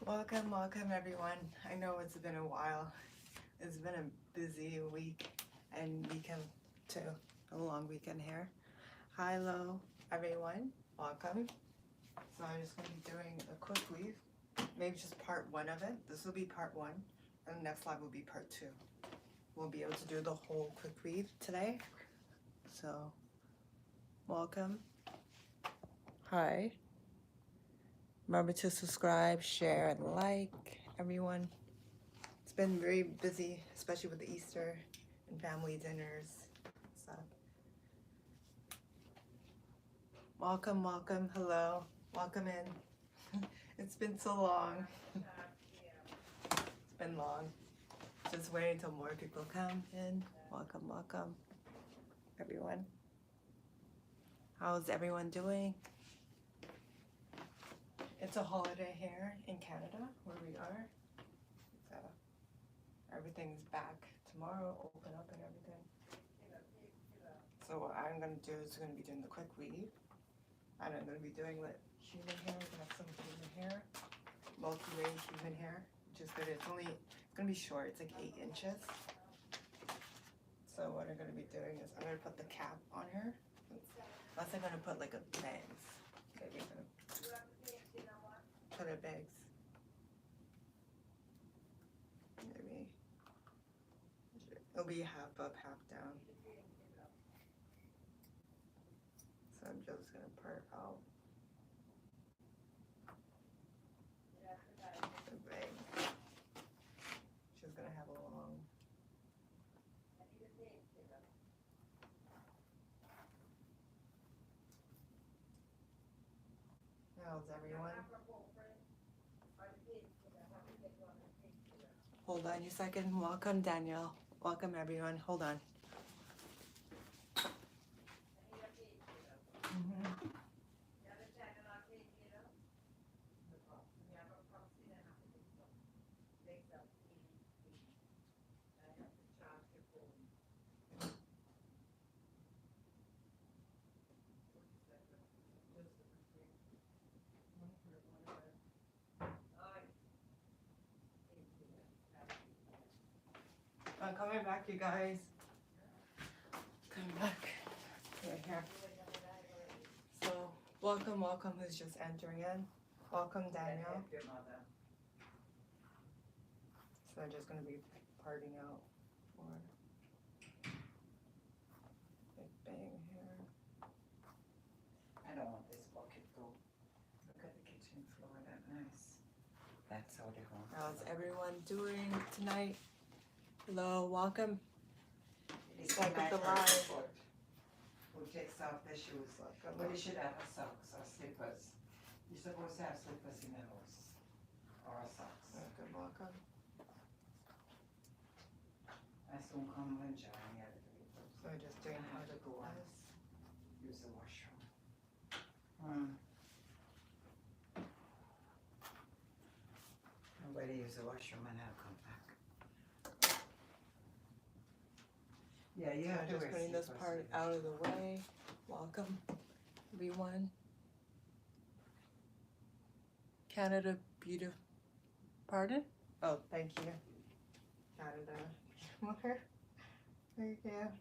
Welcome everyone. I know it's been a while. It's been a busy week and weekend too. A long weekend here. Hello everyone. Welcome. So I'm just going to be doing a quick weave. Maybe just part one of it. This will be part one and the next live will be part two. We'll be able to do the whole quick weave today. So welcome. Hi. Remember to subscribe, share, and like, everyone. It's been very busy, especially with the Easter and family dinners and stuff. Welcome, hello, welcome in. It's been so long. It's been long. Just waiting until more people come in. Welcome, everyone. How's everyone doing? It's a holiday here in Canada, where we are. So everything's back tomorrow, open up and everything. So what I'm going to do is going to be doing the quick weave. And I'm going to be doing the human hair. We're going to have some human hair. Multi-way human hair. Which is good. It's going to be short. It's like 8 inches. So what I'm going to be doing is I'm going to put the cap on her. Unless I'm going to put like a bangs. Maybe I'm going to put a bangs. Maybe. It'll be half up, half down. So I'm just going to part out the bang. She's going to have a long. How's everyone? Hold on a second. Welcome, Danielle. Welcome, everyone. Hold on. I'm coming back, you guys. Coming back. Right here. So, welcome, who's just entering in. Welcome, Daniel. So I'm just going to be parting out for Big Bang here. I don't want this bucket though. Look at the kitchen floor, that nice. That's how they want. How's everyone doing tonight? Hello, welcome. It's Back at the live. Who takes off the shoes? But you should have a socks or slippers. You're supposed to have slippers in the house. Or socks. Welcome. I soon come and join me at the So just doing how to go on. Use the washroom. Nobody use the washroom and I'll come back. Yeah, you have to just putting this part out of the way. Welcome, everyone. Canada beautiful. Pardon? Oh, thank you. Canada. Thank you.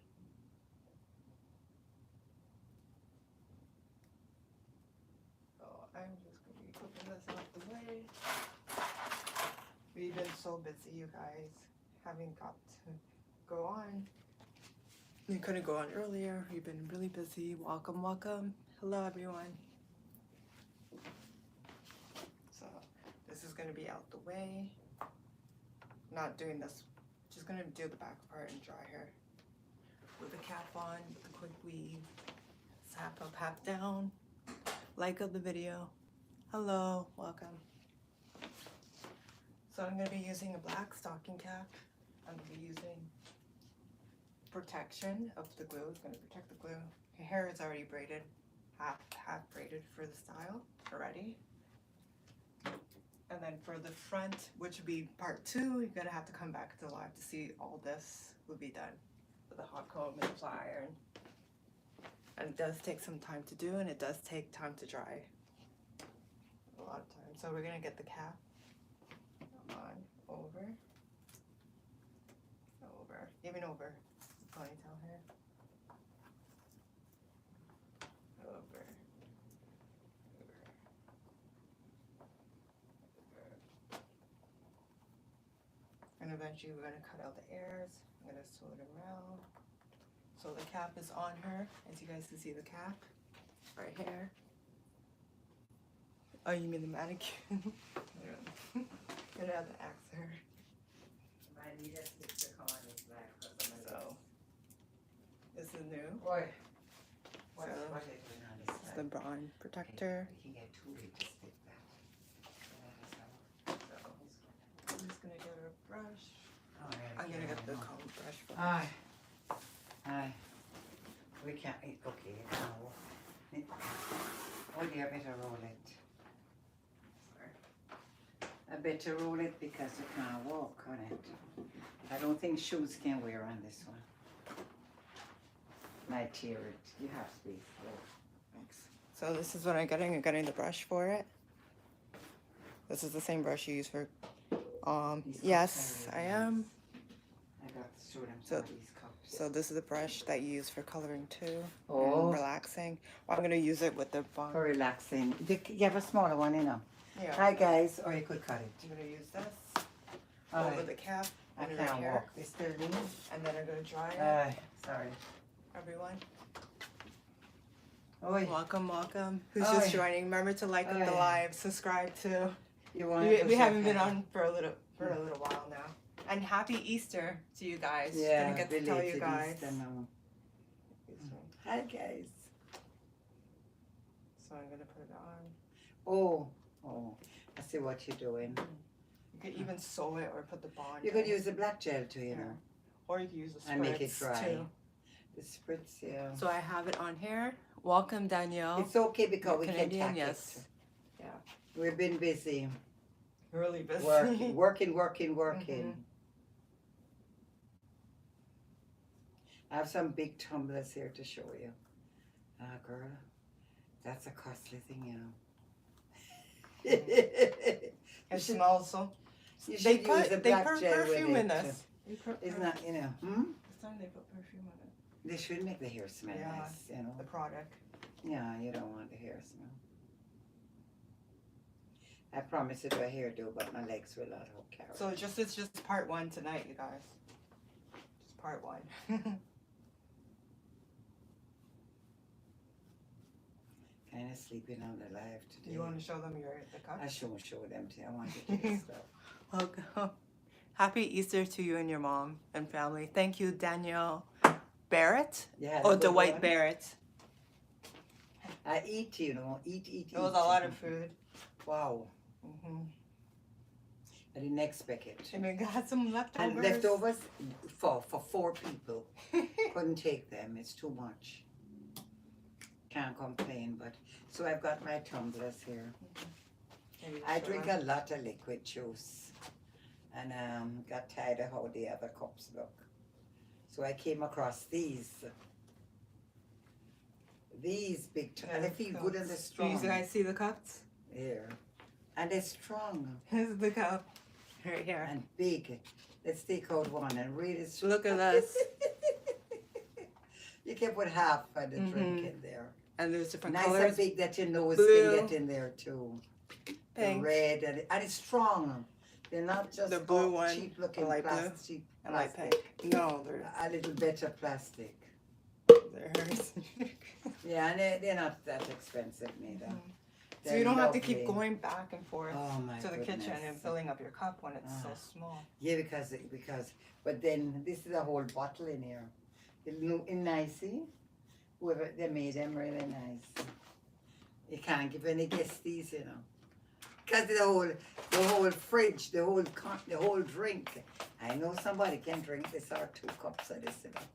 So I'm just going to be putting this out the way. We've been so busy, you guys. Haven't got to go on. We couldn't go on earlier. We've been really busy. Welcome. Hello, everyone. So this is going to be out the way. Not doing this. Just going to do the back part and dry hair. With the cap on, with the quick weave. It's half up, half down. Like of the video. Hello, welcome. So I'm going to be using a black stocking cap. I'm going to be using protection of the glue. It's going to protect the glue. Your hair is already braided, half braided for the style already. And then for the front, which would be part 2, you're going to have to come back to the live to see all this will be done with a hot comb and a flat iron. And it does take some time to do, and it does take time to dry. A lot of time. So we're going to get the cap over, even over ponytail hair, over. And eventually we're gonna cut out the ears. I'm gonna sew it around. So the cap is on her, as you guys can see the cap right here. Oh, you mean the mannequin? Gonna have to ask her. I need a stick to on this black because I'm So this is new. Boy, So, what are they doing on this it's side? the Brawn Protector. We can get too big to stick that. So I'm just gonna get her a brush. Oh, yeah, I'm gonna yeah, get the I know. comb brush for her. Aye. Aye. We can't eat. Okay, now. Oh, yeah, I better roll it. I better roll it because you can't walk on it. I don't think shoes can wear on this one. Might tear it. You have to be slow. Thanks. So this is what I'm getting. I'm getting the brush for it. This is the same brush you use for. These Yes, cups are I really am. I got to show them So- some of these cups. So this is the brush that you use for coloring too. Oh. And relaxing. Well, I'm gonna use it with the For Brawn. relaxing. You have a smaller one, you know. Yeah. Hi, guys. Or you could cut it. I'm gonna use this Aye. over the cap I and can't right here, walk. It's still lean. and then I'm gonna dry it. Aye. Sorry. Everyone, Oi. welcome, welcome. Who's Aye. just joining? Remember to like the Aye. live, subscribe too. You want We haven't been on for a little while now. And happy Easter to you guys. Yeah, Didn't get to tell you belated guys. Easter now. Hi, guys. So I'm gonna put it on. Oh, I see what you're doing. You could even sew it or put the bond. You could in. use the black gel too, you Yeah. know, or you could use the spritz and make it dry. too. The spritz, yeah. So I have it on here. Welcome, Danielle. It's okay because You're we Canadian, can tack yes. it. Yeah. We've been busy. Really busy. Working. Mhm. I have some big tumblers here to show you. Girl, that's a costly thing, you know. It smells so. You should They use put the they black put gel with perfume in it. this. They put It's perfume. not, you know. This time they put perfume in it. They should make the hair smell Yeah. nice, you know. The product. Yeah, you don't want the hair smell. I promised to do a hairdo, but my legs will not hold carry. So it's just part one tonight, you guys. Just part one. Kind of sleeping on the live today. You want to show them the cup? I shouldn't show them to you. I want to do stuff. Welcome. Happy Easter to you and your mom and family. Thank you, Danielle Barrett. Yeah. Oh, Dwight Barrett. I eat, you know, eat. It was a lot of food. Wow. Hmm I didn't expect it. And we got some leftovers. And leftovers for 4 people. Couldn't take them. It's too much. Can't complain, but so I've got my tumblers here. Maybe I show drink them. a lot of liquid juice, and got tired of how the other cups look. So I came across these big, and they feel good and they're Do strong. you guys see the cups? Here, and they're strong Here's the cup. Right here. and big. Let's take out one and really. Look at this. You can put half of the drink Mhm. in there. And there's different Nice colors. and big that your nose Blue. can get in there too. Pink. The red and it's strong. They're not just The blue all one, cheap looking the light blue, plastic. and light plastic. pink. No, they're A little better plastic. hers. Yeah, and they're not that expensive neither. So They're you don't have to keep lovely. going back and forth Oh my to the kitchen goodness. and filling up your cup when it's so Ah. small. Yeah, because but then this is a whole bottle in here. It look nicey. Whoever they made them really nice. You can't give any guests these, you know. Cause the whole fridge, the whole drink. I know somebody can drink this or 2 cups of this, you know.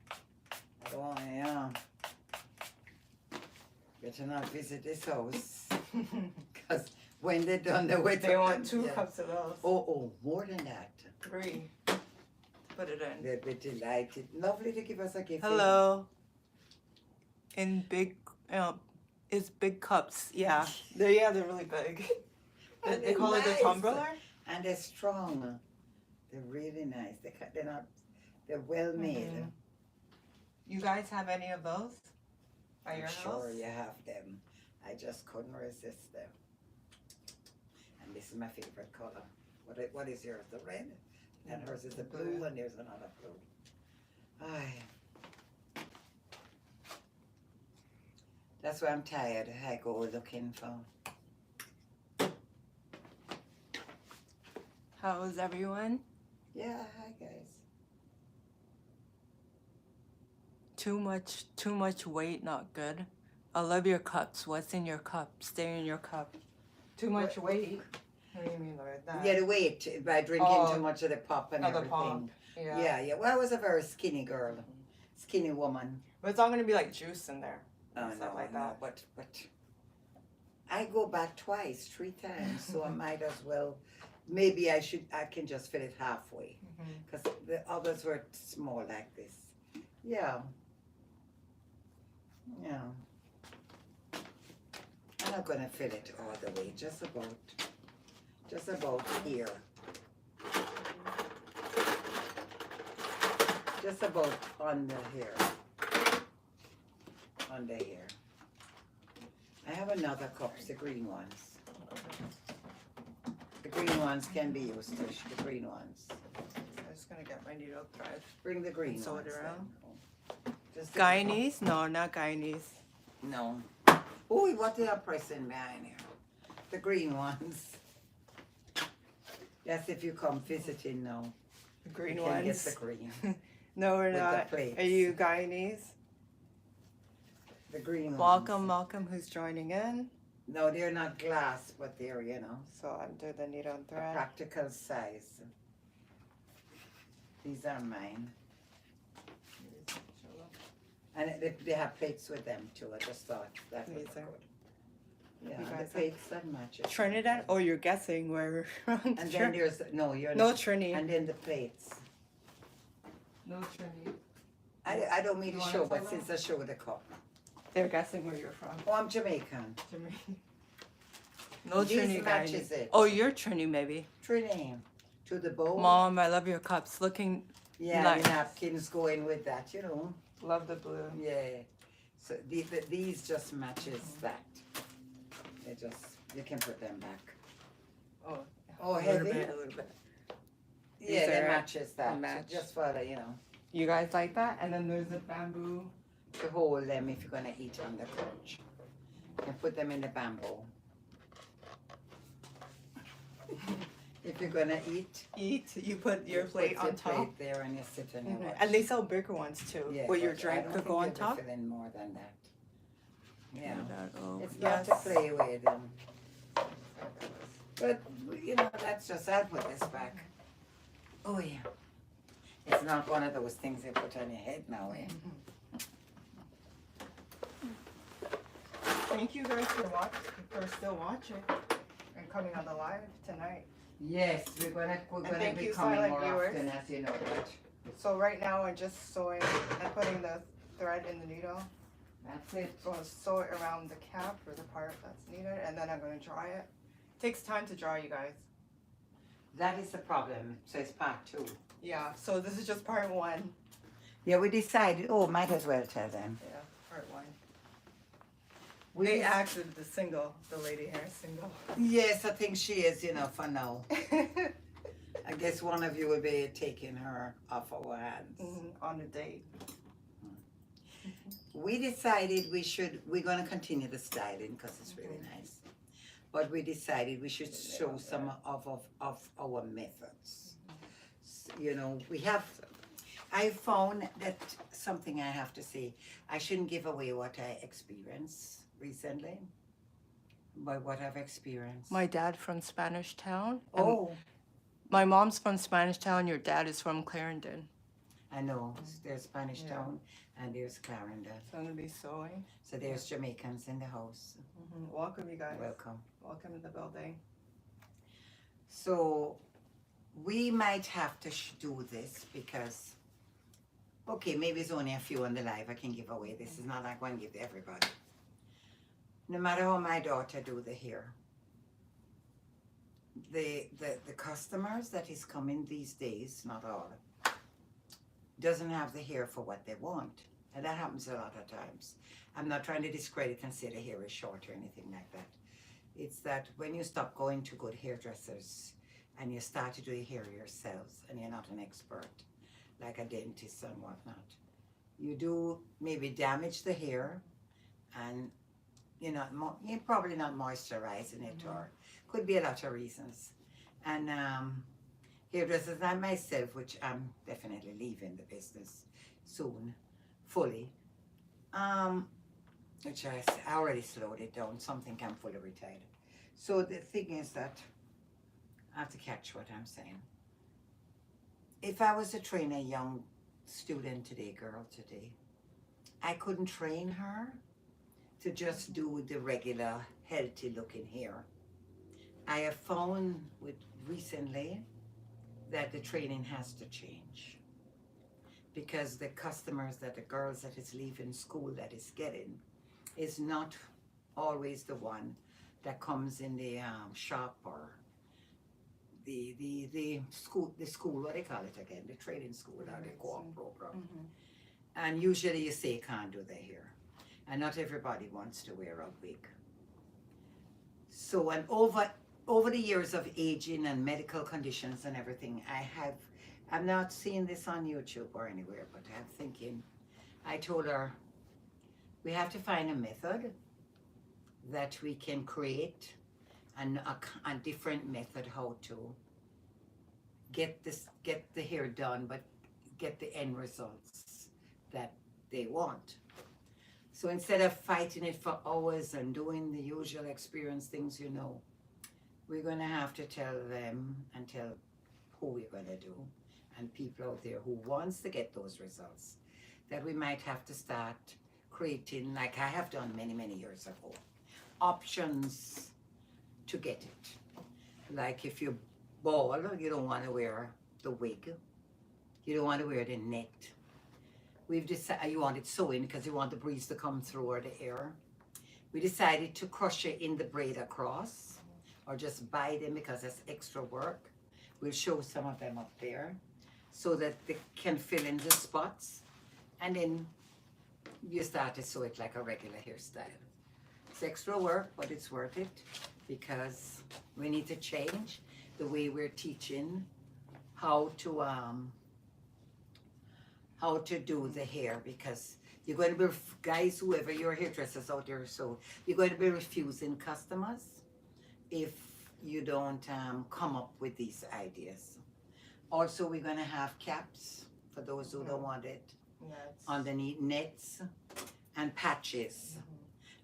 Oh yeah. Better not visit this house. Cause when they're done, they wait. They want 2 yeah. cups of those. Oh, more than that. 3. Put it in. They'll be delighted. Lovely to give us a gift. Hello. In big, it's big cups. Yeah, they're really big. They And they're call it the nice. tumbler. And they're strong. They're really nice. They're not. They're well made. Mhm. You guys have any of those at your I'm house? sure you have them. I just couldn't resist them. And this is my favorite color. What is yours? The red? And hers is the blue, and there's another blue. Ay. That's why I'm tired. I go looking for. How's everyone? Yeah, hi guys. Too much weight, not good. I love your cups. What's in your cup? Stay in your cup. Too much weight. What do you mean by that? Yeah, the weight by drinking too much of the pop and Of the everything. pop. Yeah. Well, I was a very skinny girl, skinny woman. But it's all gonna be like juice in there. Oh Stuff no, like no, that. but I go back twice, 3 times, so I might as well. Maybe I can just fill it halfway, because the others were small like this. Yeah. I'm not gonna fill it all the way, just about here. Just about under here. Under here. I have another cups, the green ones. The green ones can be used, the green ones. I'm just gonna get my needle thread. Bring the green Sew it ones. around. Just the- Guyanese? No, not Guyanese. No. Oh, what did I press in behind here? The green ones. That's if you come visiting now. The green you can ones. get the green. No, we're with the not. plates. Are you Guyanese? The green Welcome, ones. welcome. Who's joining in? No, they're not glass, but they're, So undo the needle and a thread. practical size. These are mine. And they have plates with them too. I just thought that would These look are- good. Yeah, you the guys are- plates that matches. Trinidad? Oh, you're guessing where we're from. And then there's, no, you're No not. Trini. And then the plates. No Trini. I don't mean You to wanna show, tell but them? since I show the cup. They're guessing where you're from. Oh, I'm Jamaican. Trini. No These Trini, matches Guyanese. it. Oh, you're Trini, maybe. Trini. To the bowl. Mom, I love your cups. Looking, Yeah, nice. the napkins going with that, love the blue. Yeah. So these just matches that. They just, you can put them back. Oh, Oh, a little heavy? bit, a little bit. Yeah, These they are matches that. match. Just for the, You guys like that? And then there's the bamboo. to hold them if you're gonna eat on the couch. And put them in the bamboo. If you're gonna eat, You put your you plate put on top. plate there and you sit and you watch. And they sell bigger ones too, Yeah, where your but I drink don't could think go on you'll be top. filling more than that. Yeah. Oh, It's yes. not to play with. But, that's just, I'll put this back. Oh, yeah. It's not one of those things they put on your head now, eh? Thank you guys for still watching and coming on the live tonight. Yes, we're gonna thank be you, coming silent more viewers. often, as you know that. So right now I'm just sewing and putting the thread in the needle. That's it. So I'm gonna sew it around the cap or the part that's needed, and then I'm gonna dry it. Takes time to dry, you guys. That is the problem. So it's part 2. Yeah. So this is just part 1. Yeah, we decided, might as well tell them. Yeah, part 1. We They dec- acted the lady hair single. Yes, I think she is, for now. I guess one of you will be taking her off our hands. On a date. We decided we're going to continue the styling because it's really nice. But we decided we should show some of our methods. I found that something I have to say, I shouldn't give away what I experienced recently, but what I've experienced. My dad from Spanish Town. and Oh, My mom's from Spanish Town. Your dad is from Clarendon. I know. There's Spanish Yeah. Town and there's Clarendon. So I'm gonna be sewing. So there's Jamaicans in the house. Welcome, you guys. Welcome. Welcome to the building. So we might have to do this because, okay, maybe it's only a few on the live I can give away. This is not like one give to everybody. No matter how my daughter do the hair, the customers that is coming these days, not all, doesn't have the hair for what they want. And that happens a lot of times. I'm not trying to discredit and say the hair is short or anything like that. It's that when you stop going to good hairdressers and you start to do your hair yourselves and you're not an expert, like a dentist and whatnot, you do maybe damage the hair and you're probably not moisturizing it, or could be a lot of reasons. And hairdressers like myself, which I'm definitely leaving the business soon, fully, which I already slowed it down. Some think I'm fully retired. So the thing is that I have to catch what I'm saying. If I was to train a young student today, girl today, I couldn't train her to just do the regular healthy looking hair. I have found with recently that the training has to change, because the customers that the girls that is leaving school that is getting is not always the one that comes in the shop or the school, what they call it again, the training school or the co-op program. And usually you say you can't do the hair, and not everybody wants to wear a wig. So, and over the years of aging and medical conditions and everything, I'm not seeing this on YouTube or anywhere, but I'm thinking, I told her, we have to find a method that we can create, a different method how to get the hair done, but get the end results that they want. So instead of fighting it for hours and doing the usual experience things, we're going to have to tell them and tell who we're going to do, and people out there who wants to get those results, that we might have to start creating, like I have done many, many years ago, options to get it. Like if you're bald, you don't want to wear the wig, you don't want to wear the net. We've decided you want it sewing because you want the breeze to come through or the air. We decided to crush it in the braid across, or just buy them because it's extra work. We'll show some of them up there so that they can fill in the spots, and then you start to sew it like a regular hairstyle. It's extra work, but it's worth it, because we need to change the way we're teaching how to do the hair, because you're going to be, guys, whoever your hairdressers out there, so you're going to be refusing customers if you don't come up with these ideas. Also, we're going to have caps for those who don't want it, underneath nets and patches,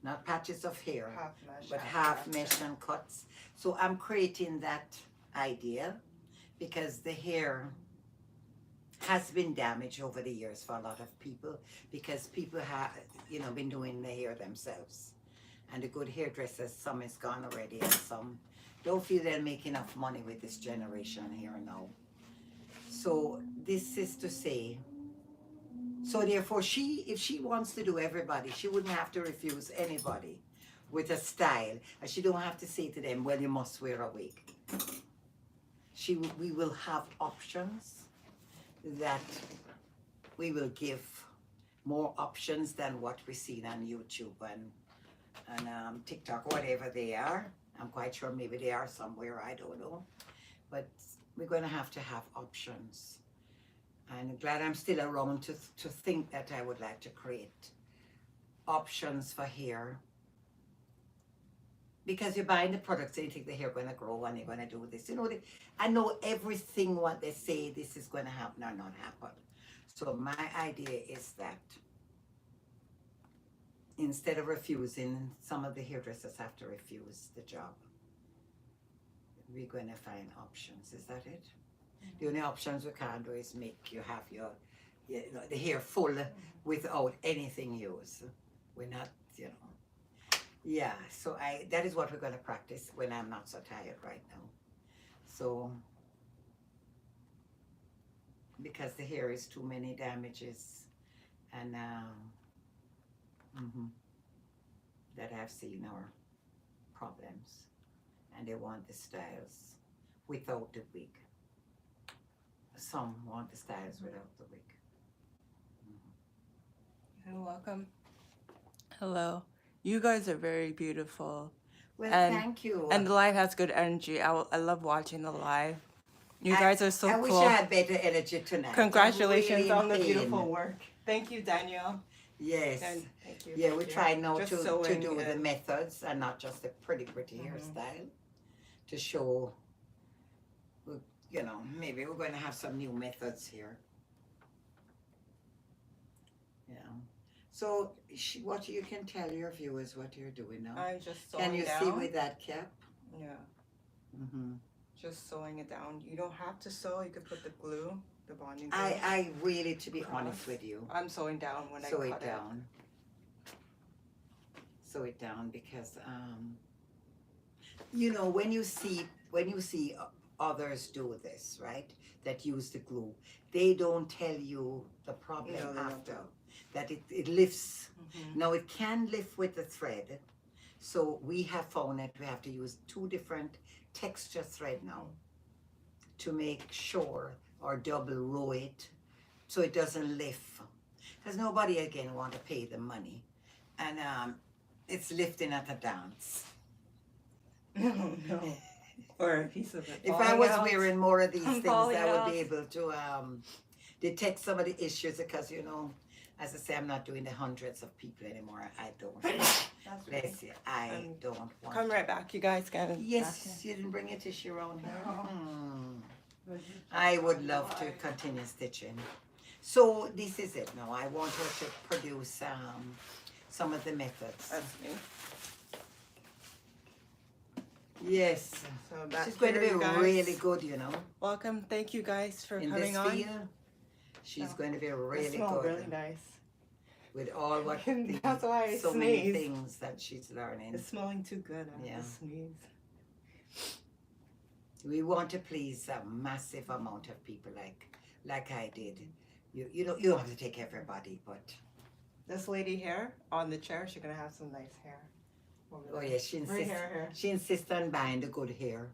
not patches of hair, Half mesh, but half mesh and cuts. So I'm creating that idea because the hair has been damaged over the years for a lot of people, because people have, been doing the hair themselves. And the good hairdressers, some is gone already, and some don't feel they'll make enough money with this generation here now. So this is to say, so therefore if she wants to do everybody, she wouldn't have to refuse anybody with a style, and she don't have to say to them, well, you must wear a wig. We will have options that we will give more options than what we see on YouTube and TikTok, whatever they are. I'm quite sure maybe they are somewhere, I don't know. But we're going to have options. And I'm glad I'm still around to think that I would like to create options for hair. Because you're buying the products and you think the hair going to grow and you're going to do this. I know everything what they say this is going to happen or not happen. So my idea is that instead of refusing, some of the hairdressers have to refuse the job. We're going to find options. Is that it? The only options we can do is make you have the hair full without anything used. We're not, Yeah, so that is what we're going to practice when I'm not so tired right now. So, because the hair is too many damages, and that I've seen are problems, and they want the styles without the wig. Some want the styles without the wig. You're welcome. Hello. You guys are very beautiful. Well, And- thank you. And the live has good energy. I love watching the live. You guys are so I cool. wish I had better energy tonight. Congratulations I'm on the really in beautiful pain. work. Thank you, Danielle. Yes. And thank you. Yeah, we try now Just to sewing do the and- methods and not just the pretty hairstyle. To show, you know, maybe we're going to have some new methods here. Yeah. So, what you can tell your viewers what you're doing now? I'm just sewing Can you down. see with that cap? Yeah. Mm-hmm. Just sewing it down. You don't have to sew. You could put the glue, the bonding glue. I really, to be Cross. honest with you, I'm sewing down when I sew cut it down. Sew it down because, you know, when you see others do this, right? That use the glue, they don't tell you the problem No, they don't. after. That it lifts. Mm-hmm. Now it can lift with the thread. So we have found that we have to use 2 different texture thread now to make sure, or double row it so it doesn't lift. Because nobody again want to pay the money. And it's lifting at a dance. No, no. Or a piece of it. If I falling was out. wearing more of these I'm things, falling I would out. be able to detect some of the issues because, you know, as I say, I'm not doing the hundreds of people anymore. I don't. That's right. Bless you. I don't want Come to. right back. You guys can. Yes, you didn't bring a tissue around here. No. Hmm. I would love to continue stitching. So this is it now. I want her to produce some of the methods. That's me. Yes. So back She's going to here, be you guys. really good, you know. Welcome. Thank you guys for In coming this on. field, she's Oh. going to be They really smell good. really nice. With all what That's why I so many sneeze. things that she's learning. It's smelling too good. I Yeah. have to sneeze. We want to please a massive amount of people like I did. You don't have to take everybody, but This lady here on the chair, she's gonna have some nice hair. over oh there. yeah, she Right insists. here, She insists on buying the good hair,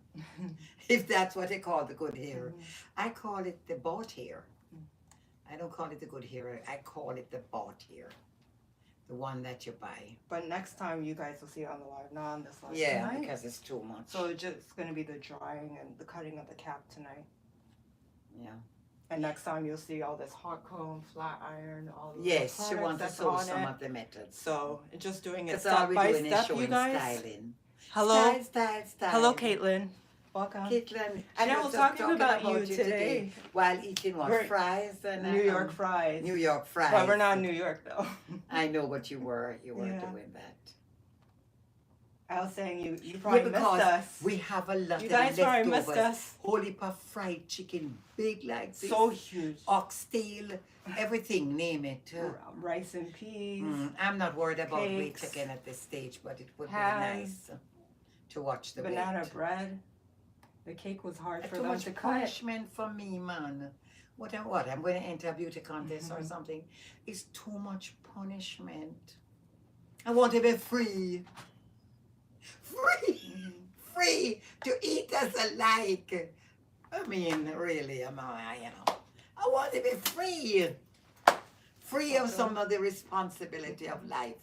if that's what they call the good hair. Mhm. I call it the bought hair. I don't call it the good hair. I call it the bought hair, the one that you buy. But next time you guys will see it on the live, not on this live Yeah, tonight. because it's too much. So it's just gonna be the drying and the cutting of the cap tonight. Yeah. And next time you'll see all this hot comb, flat iron, all the Yes, she products wants to that's show on some it. of the methods. So it's just doing it Because all step we're by doing is step, showing you guys. styling. Hello, Style. hello, Caitlin. Welcome. Caitlin. And I she was just talking about you today. while eating what? We're- Fries and New York fries. New York fries. But we're not in New York though. I know what you were. You were Yeah. doing that. I was saying you probably missed because us. we have a lot You of guys probably missed leftovers. us. Holy puff fried chicken, big like this. So huge. Oxtail, everything, name it. Rice and peas. I'm not worried about weight Cakes. again at this stage, but it would Ham. be nice to watch the Banana weight. bread. The cake was hard for Too them much to cut. punishment for me, man. What? I'm going to enter a beauty contest or Mhm. something. It's too much punishment. I want to be free. Free to eat as I like. I mean, really, you know, I want to be free of some of the responsibility of life,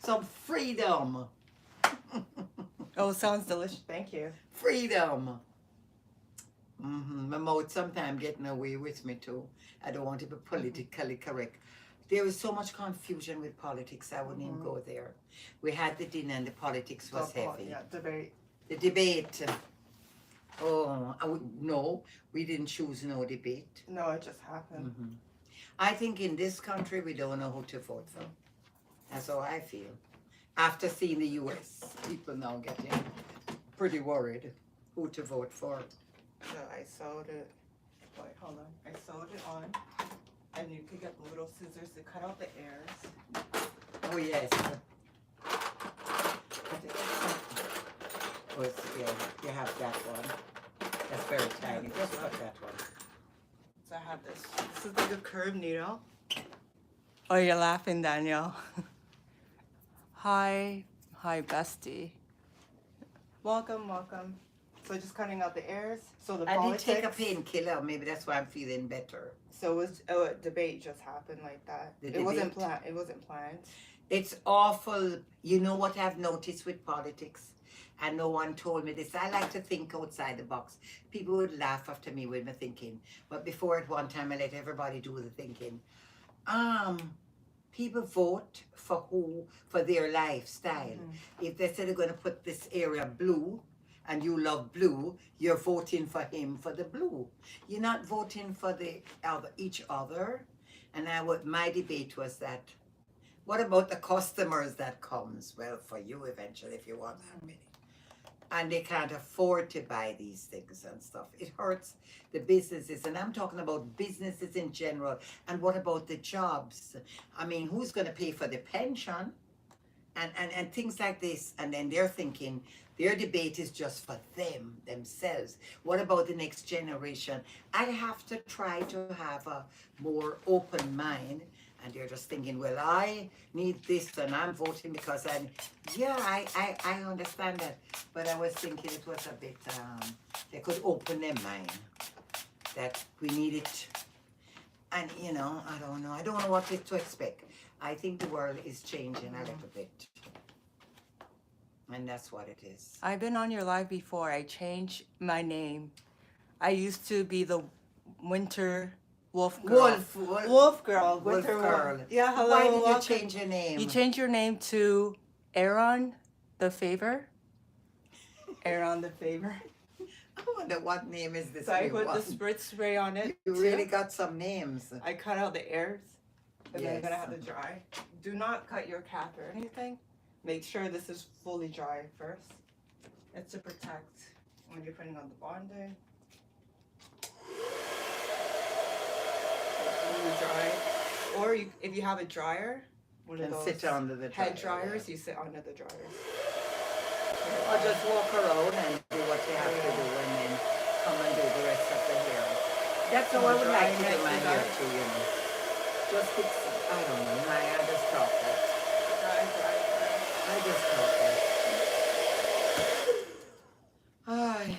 some freedom. Oh, sounds delicious. Thank you. Freedom. My mouth sometimes getting away with me too. I don't want to be politically correct. There is so much confusion with politics. I wouldn't even go there. We had the dinner and the politics was heavy. Yeah, debate. The debate. Oh, no, we didn't choose no debate. No, it just happened. I think in this country we don't know who to vote for. That's how I feel. After seeing the U.S., people now getting pretty worried who to vote for. So I sewed it. Wait, hold on. I sewed it on. And you could get little scissors to cut out the airs. Oh yes. Oh, yeah, you have that one. That's very tiny. Just cut that one. So I have this. This is like a curved needle. Oh, you're laughing, Danielle. Hi, bestie. Welcome. So just cutting out the airs. So the I did politics. take a painkiller. Maybe that's why I'm feeling better. So it was a debate just happened like that. The It wasn't debate? planned. It wasn't planned. It's awful. You know what I've noticed with politics? And no one told me this. I like to think outside the box. People would laugh after me with my thinking. But before at one time, I let everybody do the thinking. People vote for their lifestyle. If they say they're going to put this area blue, and you love blue, you're voting for him for the blue. You're not voting for each other. And my debate was that, what about the customers that comes? Well, for you eventually, if you want that many. And they can't afford to buy these things and stuff. It hurts the businesses, and I'm talking about businesses in general. And what about the jobs? I mean, who's going to pay for the pension? And things like this. And then they're thinking their debate is just for themselves. What about the next generation? I have to try to have a more open mind. And they're just thinking, well, I need this and I'm voting because I understand that. But I was thinking it was a bit, they could open their mind that we need it. And, you know, I don't know. I don't know what to expect. I think the world is changing a little bit. And that's what it is. I've been on your live before. I changed my name. I used to be the Winter Wolf Girl. Wolf Girl. Winter Girl. Yeah, hello. Why did welcome. you change your name? You changed your name to Aaron the Favor. Aaron the Favor. I wonder what name is this. So I put the spritz spray on it. You really got some names. I cut out the airs. And then I'm Yes. going to have to dry. Do not cut your cap or anything. Make sure this is fully dry first. It's to protect when you're putting on the bonding. Fully dry. Or if you have a dryer, one of And those sit under the head dryer, dryers, you sit under the dryers. Or just walk around and do what you have to do and then come and do the rest of the hair. That's how I would like to do my hair too, you know. Just fix, I don't know, I just thought that. Dry. I just thought that. Ay.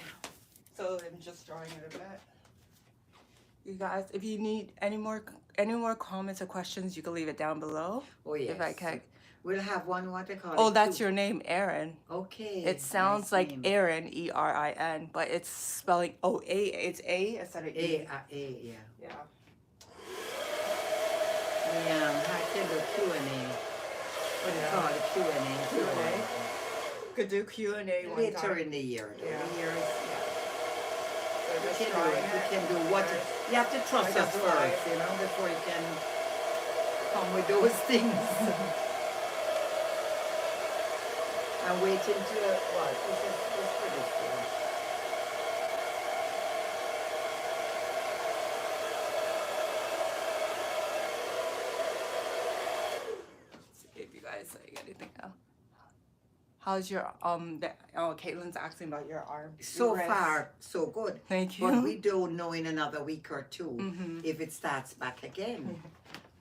So I'm just drawing it a bit. You guys, if you need any more comments or questions, you can leave it down below. Oh yes. If I can. We'll have one, what they call it. Oh, that's your name, Aaron. Okay. It sounds nice like name. Aaron, E-R-I-N, but it's spelling it's A instead of E. Yeah. Yeah. I can do Q&A. What do you call it? Q&A. Q&A. Could do Q&A one Later time. in the year. Yeah. The year is, So You just can do drawing it. You it. can do what you have to trust I us just dry first, it. you know, before you can come with those things. I'm waiting to what? This is pretty cool. See if you guys like anything else. How's your Caitlin's asking about your arm. So your wrist. far, so good. Thank you. But we don't know in another week or two Mhm. if it starts back again.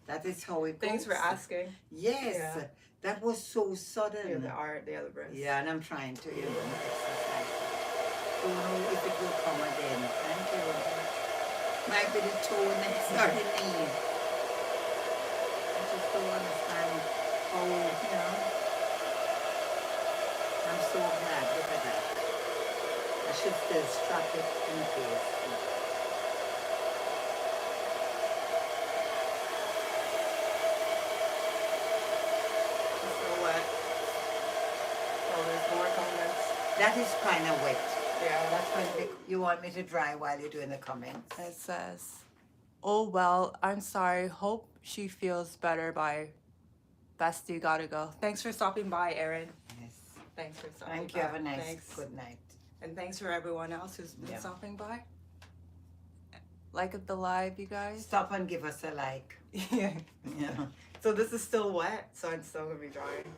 That is how it goes. Thanks for asking. Yes, Yeah. that was so sudden. Yeah, the other wrist. Yeah, and I'm trying to, you know, exercise. Don't know if it will come again. Thank you. Might be the toe next or the knee. I just don't understand how, you know. I'm so glad. Look at that. I should still strap it in place. It's still wet. Oh, there's more comments. That is kind of wet. Yeah. That's when you want me to dry while you're doing the comments. It says, "Oh well, I'm sorry. Hope she feels better. Bye. Bestie, gotta go. Thanks for stopping by, Erin. Yes. Thanks for stopping Thank by. you. Have a nice Thanks. good night. And thanks for everyone else who's been Yeah. stopping by. Like the live, you guys. Stop and give us a like. Yeah. Yeah. So this is still wet, so it's still gonna be drying.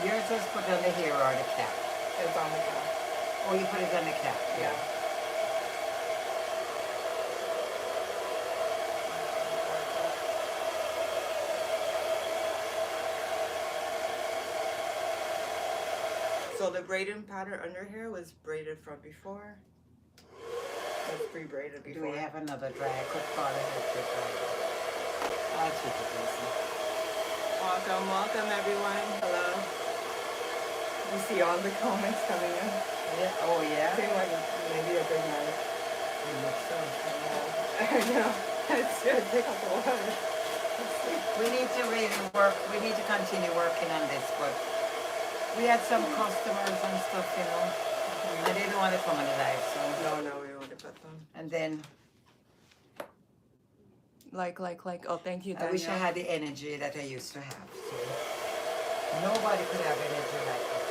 Yours was put on the hair or the cap. It's on the cap. Oh, you put it on the cap. Yeah. So the braiding pattern under here was braided from before. It was pre-braided Do before. we have another dry? I could call it extra dry. I'll take it easy. Welcome, welcome everyone. Hello. You see all the comments coming in. Yeah. Oh yeah. Seem like maybe a good night. You look so I know. It's gonna take up a while. We need to really work. We need to continue working on this, but we had some customers and stuff, you know, and they don't want to come on the live, so. No, we want to put them. And then Like. Oh, thank you, I Daniel. wish I had the energy that I used to have. So. Nobody could have energy like this.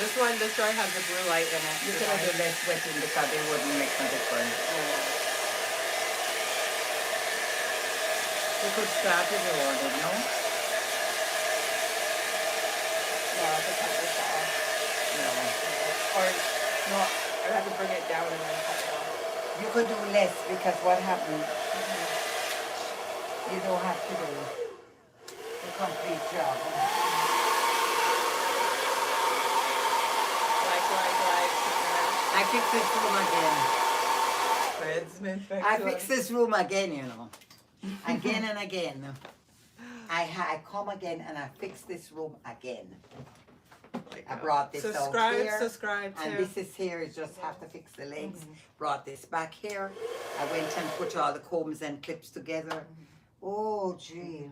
This one, this dry has a blue light in it. You could have done less wetting because it wouldn't make no difference. You could start if you wanted, no? No, I could cut this off. No. Or, no, I have to bring it down and then cut it off. You could do less because what happens, you don't have to do the complete job. I fix this room again. I fix this room again, you know. Again and again. I come again and I fix this room again. I brought this out here. Subscribe, and this is here, you just have to fix the legs. Brought this back here. I went and put all the combs and clips together. Oh, gee.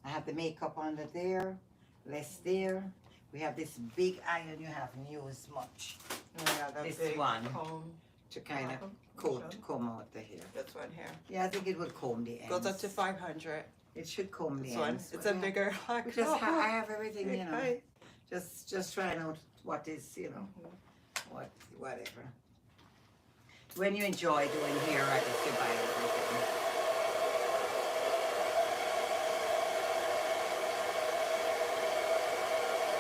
I have the makeup under there, less there. We have this big iron you haven't used much. Yeah, that This big one. comb. To kind of comb out the hair. This one here. Yeah, I think it will comb the ends. Goes up to 500. It should comb the This one. ends. It's a bigger. We just I have everything, you know. Just trying out what is, you know, whatever. When you enjoy doing hair, I guess you buy everything.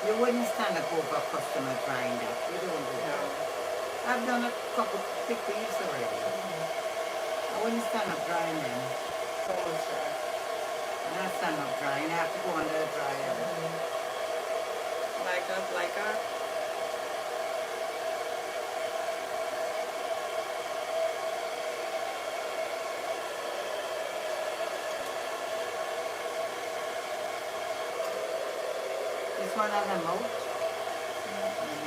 You wouldn't stand up over a customer trying that. You don't do that. I've done a couple thick weaves already. I wouldn't stand up drying them. It's almost dry. When I stand up drying, I have to go under the dryer. Like up. This one has a moat.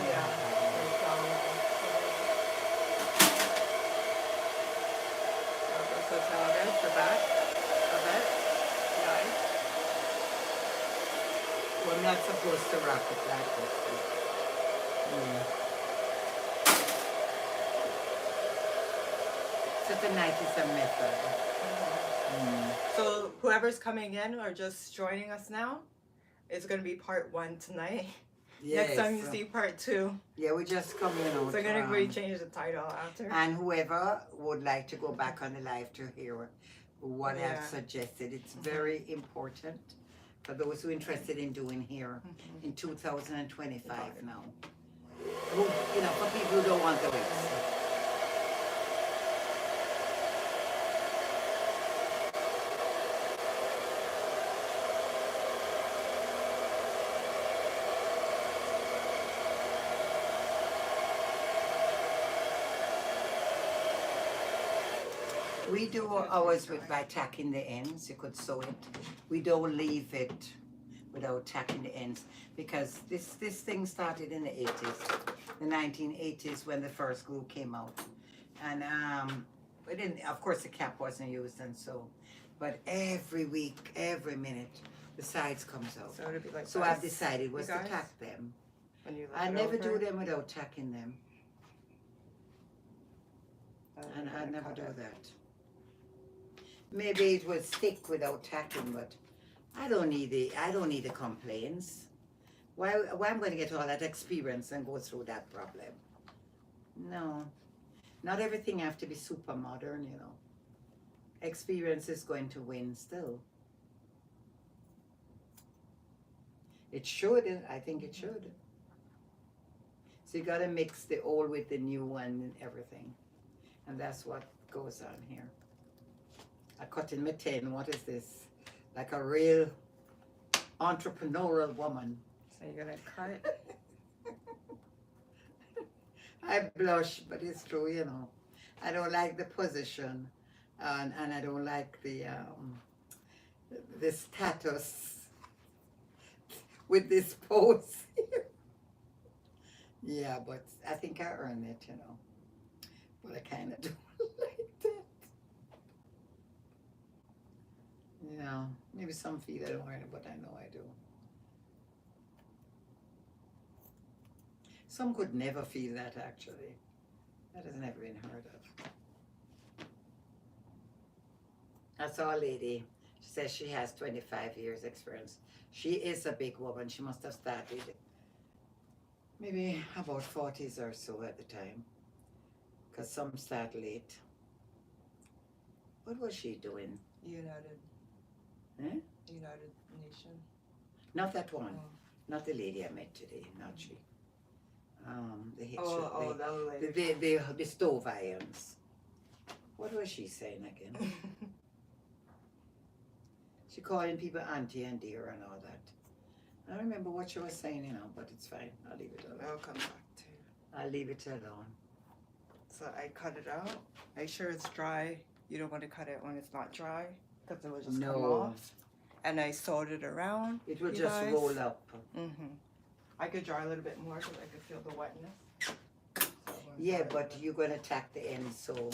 Yeah. So tell it the back of it. Nice. We're not supposed to wrap it like this. So tonight is a method. So whoever's coming in or just joining us now, it's going to be part 1 tonight. Yes. Next time you see part 2. Yeah, we just come in out. So I'm going to rechange the title after. And whoever would like to go back on the live to hear what I've suggested, it's very important for those who are interested in doing hair in 2025 now. Who, you know, for people who don't want the wigs. We do ours by tacking the ends. You could sew it. We don't leave it without tacking the ends because this thing started in the 80s, the 1980s when the first glue came out. And we didn't, of course the cap wasn't used and so, but every week, every minute, the sides comes out. So it'd be like So I've decided was to tack them. When you I never do them without tacking them. And I never do that. Maybe it will stick without tacking, but I don't need the complaints. Why I'm going to get all that experience and go through that problem? No, not everything have to be super modern, you know. Experience is going to win still. It should. I think it should. So you gotta mix the old with the new one and everything. And that's what goes on here. I cut in my 10. What is this? Like a real entrepreneurial woman. So you're gonna cut. I blush, but it's true, you know. I don't like the position, and I don't like the status with this pose. Yeah, but I think I earned it, you know. But I kind of don't like that. You know, maybe some feel I don't earn it, but I know I do. Some could never feel that, actually. That has never been heard of. I saw a lady. She says she has 25 years experience. She is a big woman. She must have started maybe about 40s or so at the time. Because some start late. What was she doing? United. Eh? United Nation. Not that one. Oh. Not the lady I met today. Not she. That lady. The stove irons. What was she saying again? She calling people auntie and dear and all that. I don't remember what she was saying, you know, but it's fine. I'll leave it alone. I'll come back to you. I'll leave it alone. So I cut it out. Make sure it's dry. You don't want to cut it when it's not dry because it will just come off. And I sewed it around. It will you just guys. roll up. I could dry a little bit more because I could feel the wetness. So Yeah, but you're going to tack the end, so yeah.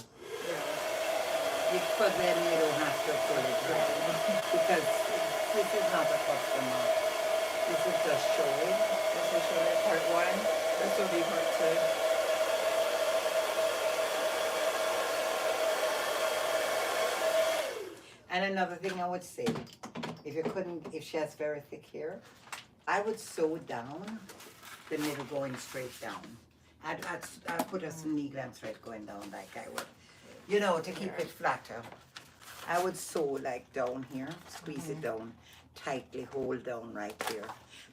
for them you don't have to pull it dry. Because this is not a customer. This is just showing. This is showing part 1. This will be part 2. And another thing I would say, if she has very thick hair, I would sew down the middle going straight down. I'd put a needle and thread going down like I would, you know, to keep it flatter. I would sew like down here, squeeze it down, tightly hold down right here.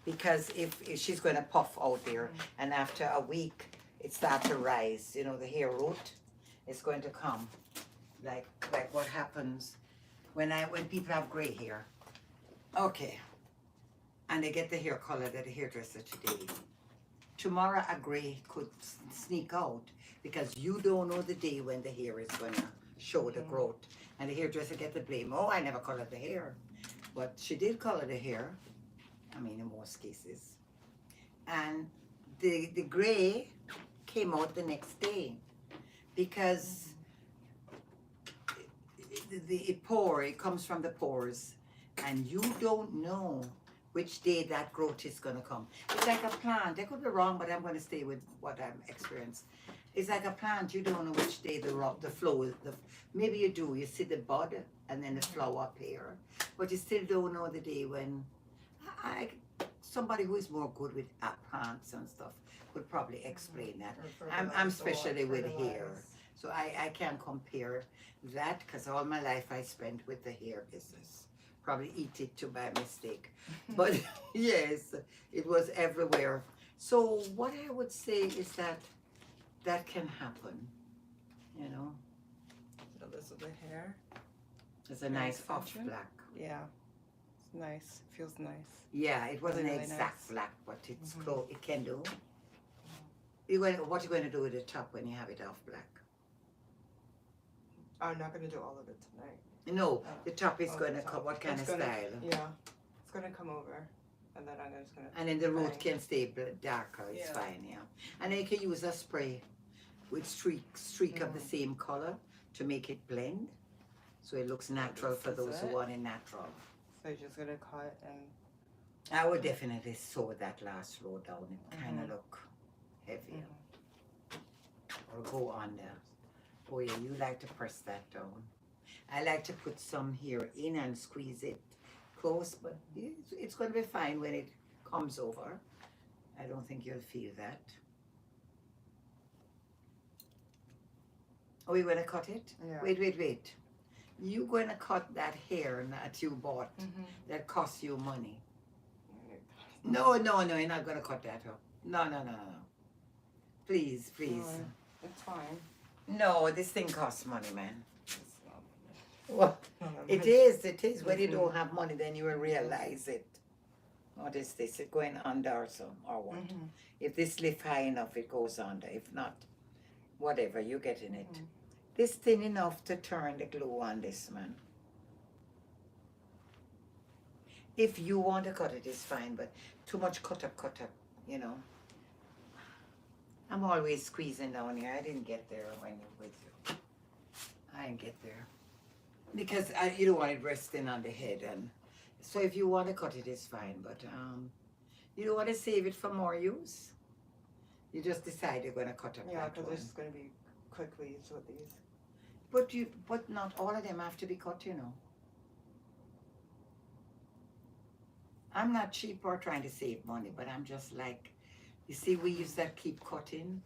Because if she's going to puff out there, and after a week, it starts to rise, you know, the hair root is going to come. Like what happens when people have gray hair. Okay. And they get the hair color that the hairdresser today. Tomorrow a gray could sneak out because you don't know the day when the hair is gonna show the growth. And the hairdresser get the blame. Oh, I never colored the hair. But she did color the hair. I mean, in most cases. And the gray came out the next day because it comes from the pores, and you don't know which day that growth is going to come. It's like a plant. I could be wrong, but I'm going to stay with what I'm experienced. It's like a plant. You don't know which day the flow. Maybe you do. You see the bud and then the flower appear, but you still don't know the day when. Somebody who is more good with plants and stuff would probably explain that. I'm especially with hair, so I can't compare that because all my life I spent with the hair business. Probably eat it too by mistake. But yes, it was everywhere. So what I would say is that can happen, you know. So this is the hair. It's a nice off black. Yeah, it's nice. Feels nice. Yeah, it wasn't Really, an really exact nice. black, but it's close. It can do. What are you going to do with the top when you have it off black? I'm not going to do all of it tonight. No, the top is going to come. What kind of style? Yeah, it's going to come over, and then I'm just going to. And then the root can stay darker. It's Yeah. fine, yeah. And then you can use a spray with streak of the same color to make it blend, so it looks natural for those who want it natural. So you're just going to cut and. I would definitely sew that last row down. It kind of look heavier. Or go on there. Oh yeah, you like to press that down. I like to put some here in and squeeze it close, but it's going to be fine when it comes over. I don't think you'll feel that. Oh, you want to cut it? Yeah. Wait. You gonna cut that hair that you bought that costs you money. No, you're not gonna cut that up. No. Please. It's fine. No, this thing costs money, man. It's not. Well, it is. When you Mhm. don't have money, then you will realize it. What is this? It going under or so, or what? Mhm. If this lift high enough, it goes under. If not, whatever, you get in it. Mhm. This thin enough to turn the glue on this, man. If you want to cut it, it's fine, but too much cut up, you know. I'm always squeezing down here. I didn't get there when with you. I didn't get there. Because you don't want it resting on the head. And so if you want to cut it, it's fine. But you don't want to save it for more use. You just decide you're going to cut up Yeah, that because one. there's going to be quick leaves with these. But not all of them have to be cut, you know. I'm not cheap or trying to save money, but I'm just like, you see weaves that keep cutting,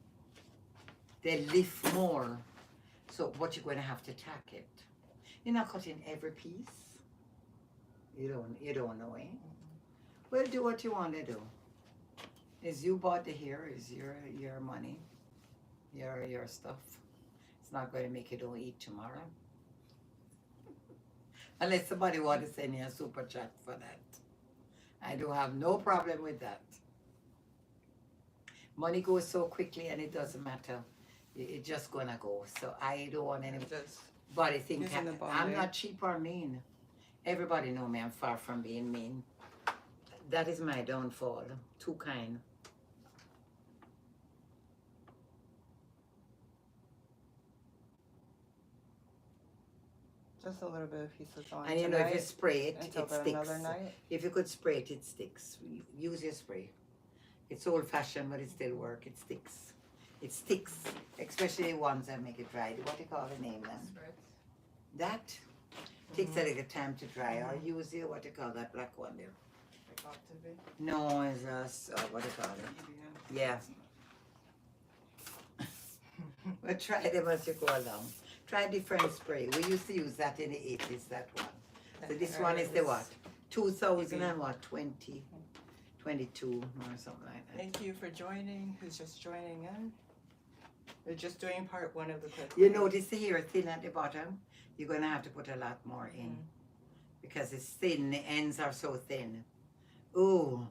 they lift more. So what you're going to have to tack it. You're not cutting every piece. You don't know, eh? Well, do what you want to do. Is you bought the hair, is your money, your stuff. It's not going to make you don't eat tomorrow. Unless somebody wants to send you a super chat for that. I do have no problem with that. Money goes so quickly and it doesn't matter. It's just gonna go. So I don't want anybody think using the I'm bonding. not cheap or mean. Everybody know me. I'm far from being mean. That is my downfall. Too kind. Just a little bit of pieces on And you know, if you spray it, until it sticks. another night. If you could spray it, it sticks. Use your spray. It's old-fashioned, but it still works. It sticks. It sticks, especially ones that make it dry. What do you call the name then? That takes a little time to dry. Or use your, what do you call that black one there? It got to be. No, it's what do you call it? Yeah. But try them as you go along. Try different spray. We used to use that in the 80s, that one. So this one is the what? 2000 and what? 20, 22 or something like that. Thank you for joining. Who's just joining in? We're just doing part one of the quick. You notice the hair thin at the bottom? You're going to have to put a lot more in. Because it's thin, the ends are so thin. Ooh.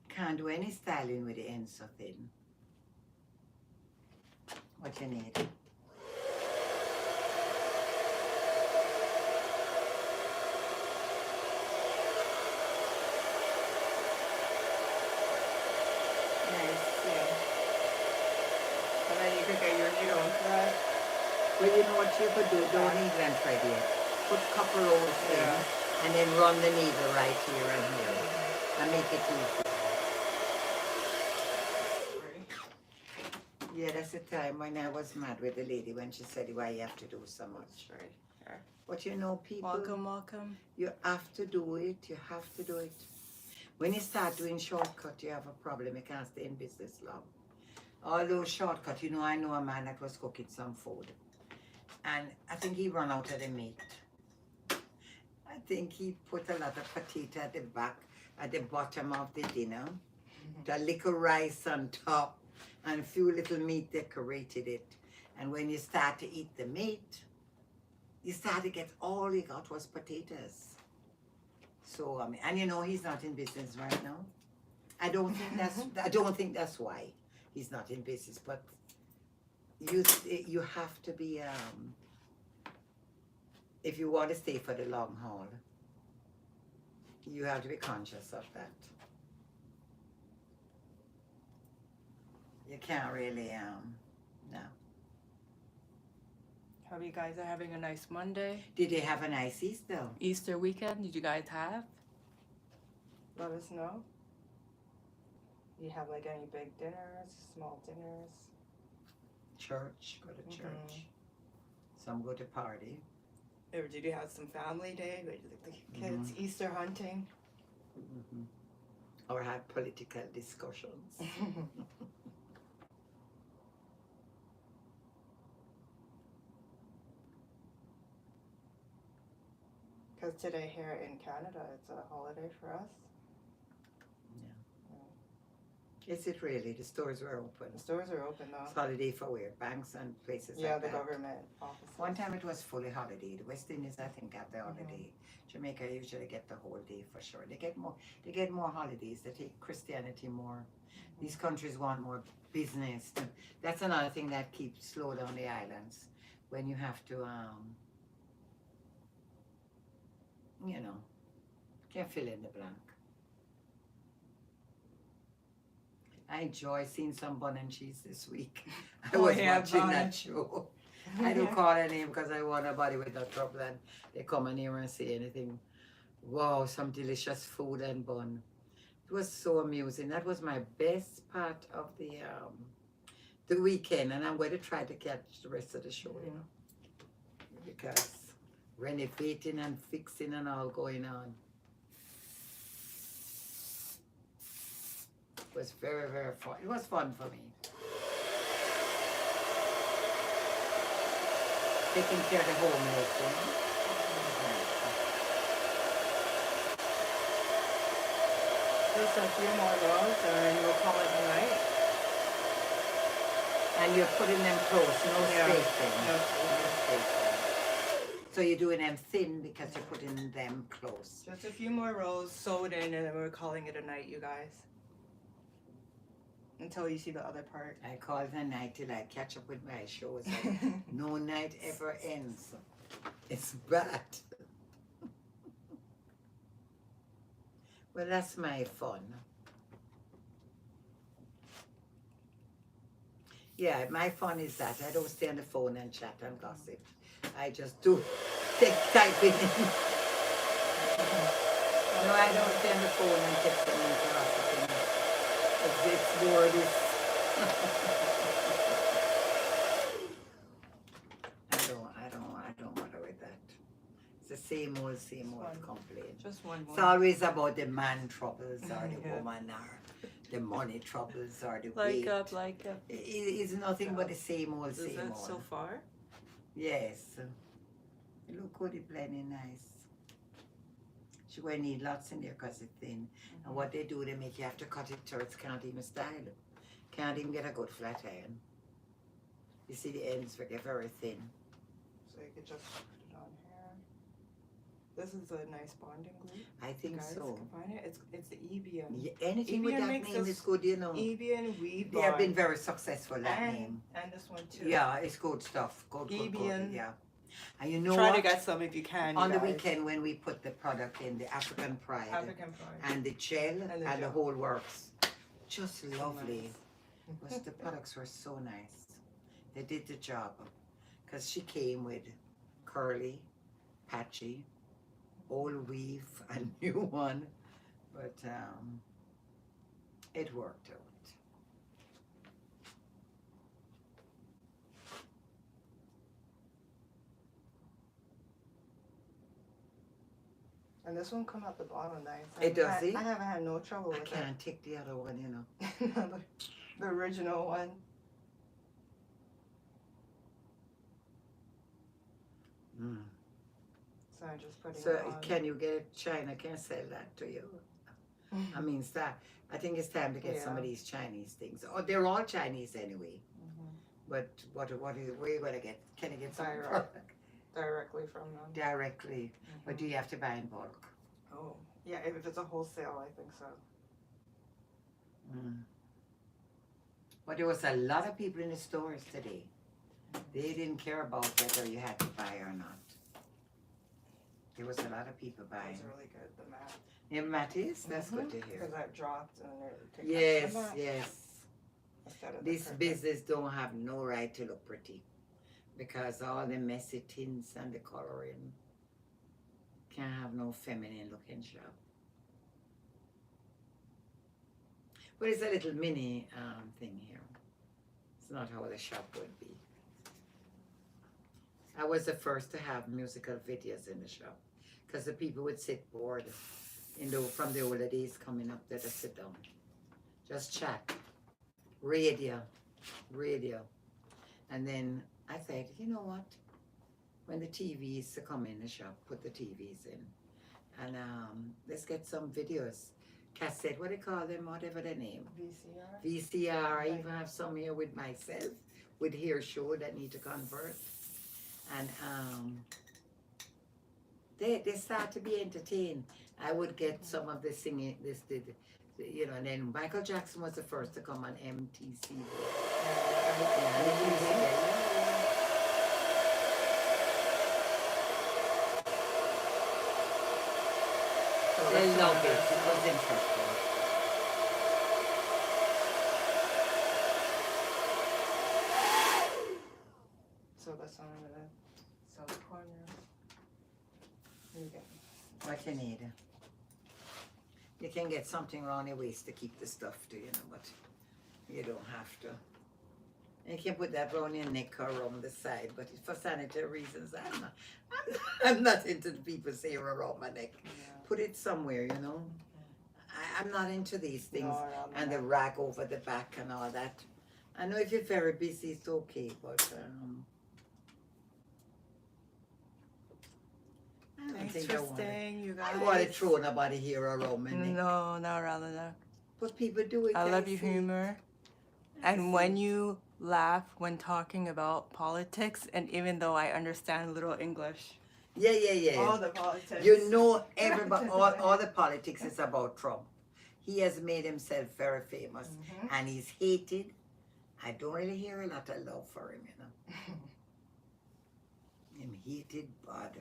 Can't do any styling with the ends so thin. What you need? Nice, yeah. And then you could get your needle thread. Well, you know what you could do? Don't even thread it. Put copper rolls in, and then run the needle right here and here, and make it easy. Yeah, that's the time when I was mad with the lady when she said, why you have to do so much. Right. Here. But you know, people, Welcome. you have to do it. You have to do it. When you start doing shortcut, you have a problem. You can't stay in business long. Although shortcut, you know, I know a man that was cooking some food. And I think he ran out of the meat. I think he put a lot of potato at the back, at the bottom of the dinner. The little rice on top. And a few little meat decorated it. And when you start to eat the meat, you start to get all you got was potatoes. So I mean, and you know he's not in business right now. I don't think that's why he's not in business. But you have to be if you want to stay for the long haul, you have to be conscious of that. You can't really, no. Hope you guys are having a nice Monday. Did they have a nice Easter? Easter weekend, did you guys have? Let us know. You have like any big dinners, small dinners? Church, go to church. Some go to party. Or did you have some family day with the kids Easter hunting? Or have political discussions. Because today here in Canada, it's a holiday for us. Is it really? The stores were open. The stores are open It's though. holiday for where? Banks and places Yeah, like the that. government offices. One time it was fully holiday. The West Indies, I think, have the holiday. Jamaica usually get the whole day for sure. They get more holidays. They take Christianity more. These countries want more business. That's another thing that keeps slow down the islands. When you have to, you know, can't fill in the blank. I enjoy seeing some bun and cheese this week. I was watching that show. I don't call her name because I want nobody with no trouble and they come in here and say anything. Wow, some delicious food and bun. It was so amusing. That was my best part of the weekend, and I'm going to try to catch the rest of the show, you know, because renovating and fixing and all going on. It was very, very fun. It was fun for me. Taking care of the home life, you know. Just a few more rows and we'll call it a night. And you're putting them close, no spacing. No spacing. So you're doing them thin because you're putting them close. Just a few more rows sewed in and then we're calling it a night, you guys. Until you see the other part. I call it a night till I catch up with my shows. No night ever ends. It's bad. Well, that's my fun. Yeah, my fun is that I don't stay on the phone and chat and gossip. I just do typing in. No, I don't stay on the phone and texting and gossiping. It's more this. I don't bother with that. It's the same old complaint. Just one more. It's always about the man troubles or the woman or the money troubles or the weight. Like up. It's nothing but the same old, Is that old. so far? Yes. Look how they blending nice. She going to need lots in there because it's thin. And what they do, they make you have to cut it till it can't even style. Can't even get a good flat iron. You see the ends get very thin. So you could just put it on here. This is a nice bonding glue. I think Guys, so. can find it. It's the Ebian. Yeah, anything with Ebian that makes name us- is good, you know. Ebian weave They have bond. been very successful, that name. And this one too. Yeah, it's good stuff. Good, Ebian. yeah. And you know Try what? to get some if you can. On you the guys. weekend when we put the product in, the African Pride African pride. and the gel and the gel. whole works, just lovely. nice. Was the products were so nice. They did the job. Because she came with curly, patchy, old weave, a new one. But it worked out. And this one come out the bottom nice. It does, see? I haven't had no trouble I with can't take the other one, you know. it. The original one. Mm. So I'm just putting So it on. can you get it? China can sell that to you. I mean, I think it's time to get some of these Chinese things. Oh, they're all Chinese anyway. But what is where you gonna get? Can you get some Direct. product Directly from them. directly? Or do you have to buy in bulk? Oh, yeah, if it's a wholesale, I think so. Mm. But there was a lot of people in the stores today. They didn't care about whether you had to buy or not. There was a lot of people buying. It's really good, the mat. Yeah, Mattis, that's good to hear. Because I've dropped and it takes Yes, the mat yes. instead of the This perfect. business don't have no right to look pretty because all the messy tints and the coloring can't have no feminine looking shop. But it's a little mini thing here. It's not how the shop would be. I was the first to have musical videos in the shop because the people would sit bored from the older days coming up there to sit down. Just chat. Radio. And then I said, you know what? When the TVs come in the shop, put the TVs in. And let's get some videos. Cassette, what do they call them? Whatever their name. VCR. VCR. I even have some here with myself with hair show that need to convert. And they start to be entertained. I would get some of the singing, you know, and then Michael Jackson was the first to come on MTC. They love it. It was interesting. So that's one of the south corners. You get What you need? You can get something around your waist to keep the stuff to, you know, but you don't have to. And you can put that around your neck or around the side, but for sanitary reasons, I'm not into the people saying around my neck. yeah. Put it somewhere, you know. I'm not into these things. No, around And the rag over the back and all that. I know if you're very busy, it's okay, but I don't Thanks think for I want to. staying, you guys. I want to throw nobody here around my neck. No, not rather than. But people do it. I love your see. humor. I And see. when you laugh when talking about politics, and even though I understand little English. Yeah. All the politics. You know, everybody, all the politics is about Trump. He has made himself very famous, and he's hated. I don't really hear a lot of love for him, you know. Him hated bad.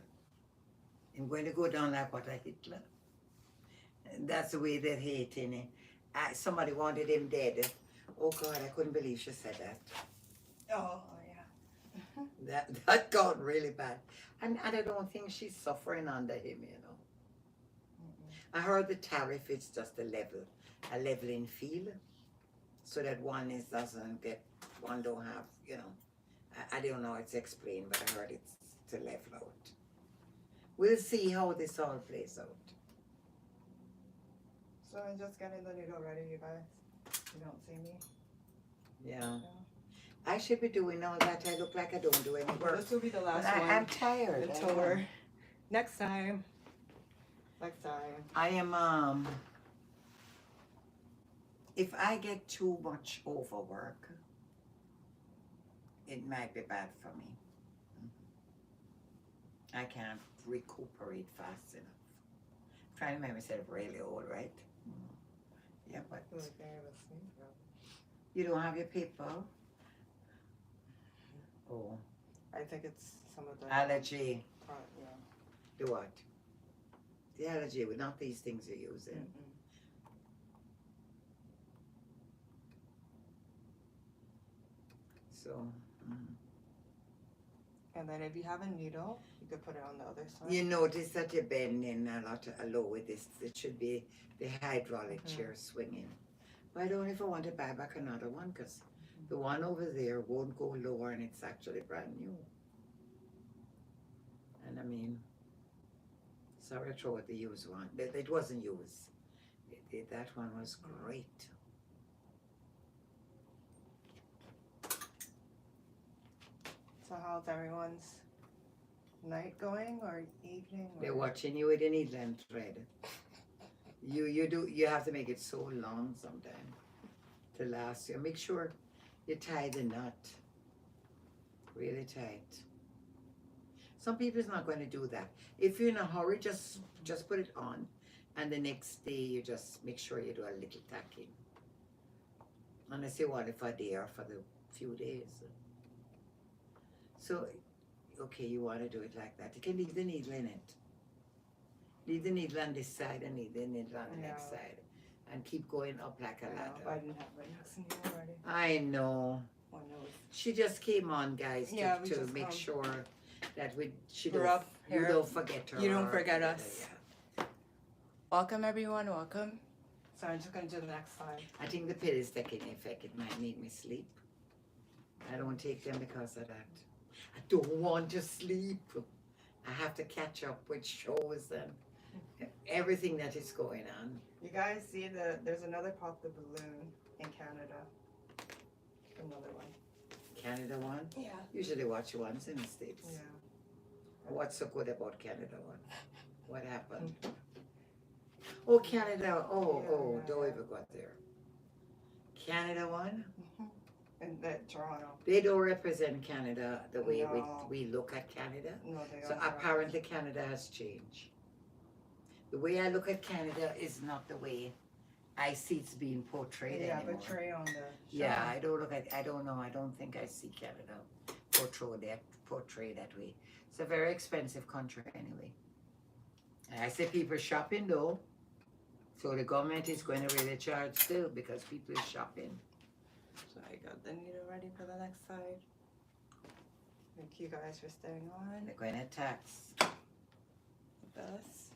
I'm going to go down like what a Hitler. And that's the way they're hating him. Somebody wanted him dead. Oh God, I couldn't believe she said that. Oh, yeah. That got really bad. And I don't think she's suffering under him, you know. I heard the tariff is just a leveling field, so that one don't have, you know. I don't know how it's explained, but I heard it's to level out. We'll see how this all plays out. So I'm just getting the needle ready, you guys. You don't see me. Yeah. I should be doing all that. I look like I don't do any work. This will be the last But one. I'm tired. Until we're next time. Next time. I am if I get too much overwork, it might be bad for me. I can't recuperate fast enough. I'm trying to make myself really old, right? Yeah, but you don't have your paper? Oh. I think it's some of the Allergy. yeah. The what? The allergy with not these things you're using. So. And then if you have a needle, you could put it on the other side. You notice that you're bending a lot low with this. It should be the hydraulic chair swinging. But I don't even want to buy back another one because the one over there won't go lower and it's actually brand new. And I mean, sorry I throw out the used one. It wasn't used. That one was great. So how's everyone's night going or evening? They're watching you with a needle and thread. You have to make it so long sometime to last you. Make sure you tie the knot really tight. Some people is not going to do that. If you're in a hurry, just put it on, and the next day you just make sure you do a little tacking. Unless you want it for a day or for the few days. So, okay, you want to do it like that. You can leave the needle in it. Leave the needle on this side and leave the needle on the next side. And keep going up like a ladder. I didn't have my next needle already. I know. Oh, no. She just came on, guys, to make sure that you don't forget her. You don't forget us. Yeah. Welcome, everyone. Welcome. So I'm just going to do the next slide. I think the pill is taking effect. It might make me sleep. I don't take them because of that. I don't want to sleep. I have to catch up with shows and everything that is going on. You guys see there's another Pop the Balloon in Canada. Another one. Canada one? Yeah. Usually watch ones in the States. Yeah. What's so good about Canada one? What happened? Oh, Canada. Oh, Yeah, oh, yeah, don't yeah. even go there. Canada one? And that Toronto. They don't represent Canada the way No. we look at Canada. No, they So don't. apparently Canada has changed. The way I look at Canada is not the way I see it's being portrayed Yeah, anymore. portray on the show. Yeah, I don't look at. I don't know. I don't think I see Canada portrayed that way. It's a very expensive country anyway. And I say people shopping though, so the government is going to really charge still because people is shopping. So I got the needle ready for the next side. Thank you guys for staying on They're going to tax. with us.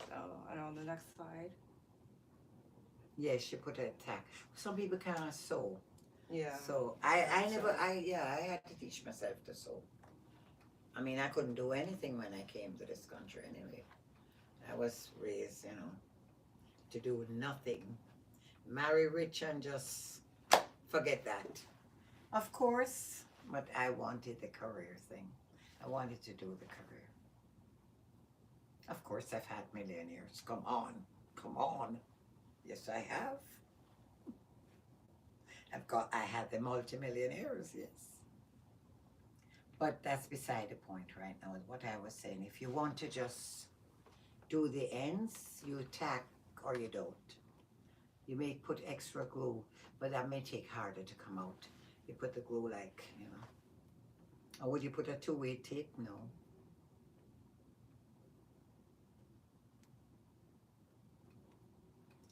So, and on the next side. Yes, you put a tax. Some people can't sew. Yeah. So I had to teach myself to sew. I mean, I couldn't do anything when I came to this country anyway. I was raised, to do nothing. Marry rich and just forget that. Of course, but I wanted the career thing. I wanted to do the career. Of course, I've had millionaires. Come on. Yes, I have. I had the multimillionaires, yes. But that's beside the point right now. What I was saying, if you want to just do the ends, you tack or you don't. You may put extra glue, but that may take harder to come out. You put the glue or would you put a two-way tape? No.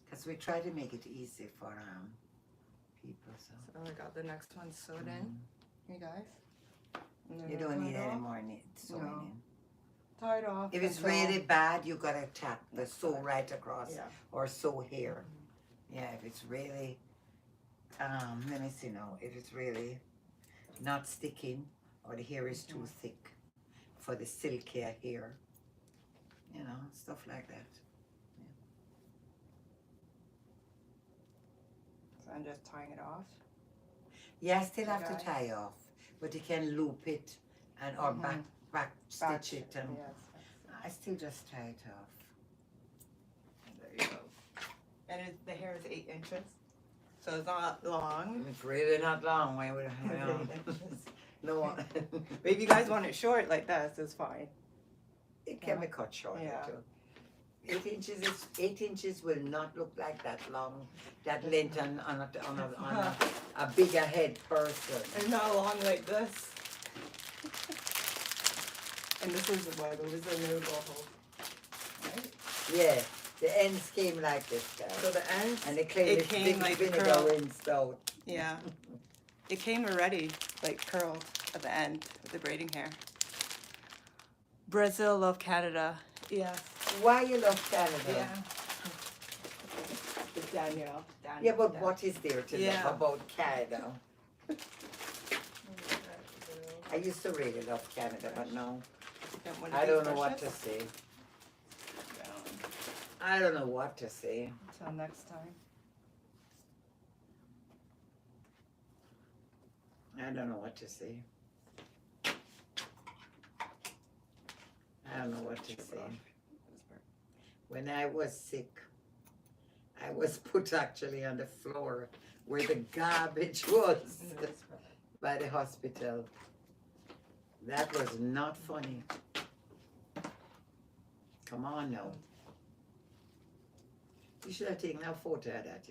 Because we try to make it easy for people. So I got the next one sewed in, you guys. And then you I don't tie need it any off. more sewing No. in. Tie it off. If it's until- really bad, you gotta tap the Next sew side. right across Yeah. or sew here. Yeah, if it's really, let me see now. If it's really not sticking or the hair is too thick for the silkier hair, stuff like that. So I'm just tying it off. Yeah, I still have Okay. to tie off, but you can loop it and or back stitch it and Yes. I still just tie it off. There you go. And the hair is 8 inches, so it's not long. It's really not long. Why would It's 8 inches. No, But if you guys want it short like this, it's fine. it can be cut short Yeah. too. 8 inches will not look like that long, that length on a bigger head person. It's not long like this. And this is what it was a noodle hole. Right? Yeah, the ends came like this, guys. So the ends, And they claim it it's came like vinegar curl. rinsed out. Yeah. It came already like curled at the end with the braiding hair. Brazil love Canada. Yes. Why you love Canada? Yeah. It's Danielle. Yeah, but what is there to Yeah. love about Canada? I used to really love Canada, but no, I don't know what to say. I don't know what to say. Until next time. I don't know what to say. I don't know what to say. When I was sick, I was put actually on the floor where the garbage was by the hospital. That was not funny. Come on now. You should have taken a photo of that,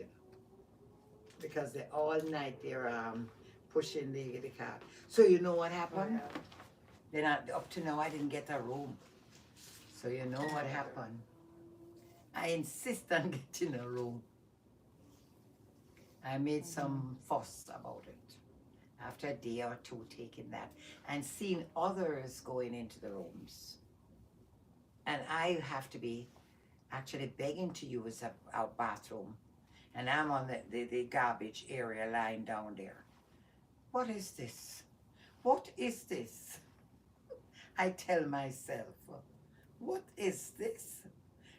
because they all night they're pushing the car. So you know what happened? Then up to now I didn't get a room. So you know what happened? I insist on getting a room. I made some fuss about it after a day or two taking that and seeing others going into the rooms. And I have to be actually begging to use our bathroom. And I'm on the garbage area lying down there. What is this? What is this? I tell myself, what is this?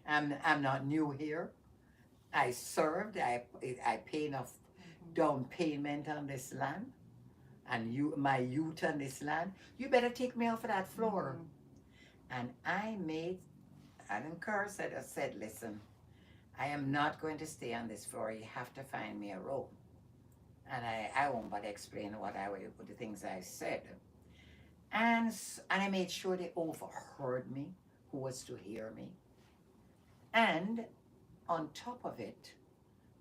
I'm not new here. I served, I pay enough down payment on this land, and my youth on this land. You better take me off of that floor. And I made I didn't curse. I just said, listen, I am not going to stay on this floor. You have to find me a room. And I won't but explain what the things I said. And I made sure they overheard me, who was to hear me. And on top of it,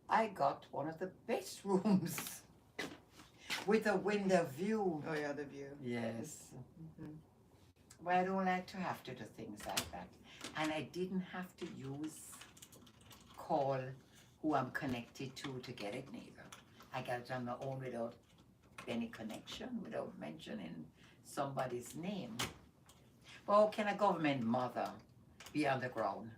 I got one of the best rooms with a window view. Oh yeah, the view. Yes. Mm-hmm. But I don't like to have to do things like that. And I didn't have to call who I'm connected to get it neither. I got it on my own without any connection, without mentioning somebody's name. But how can a government mother be on the ground?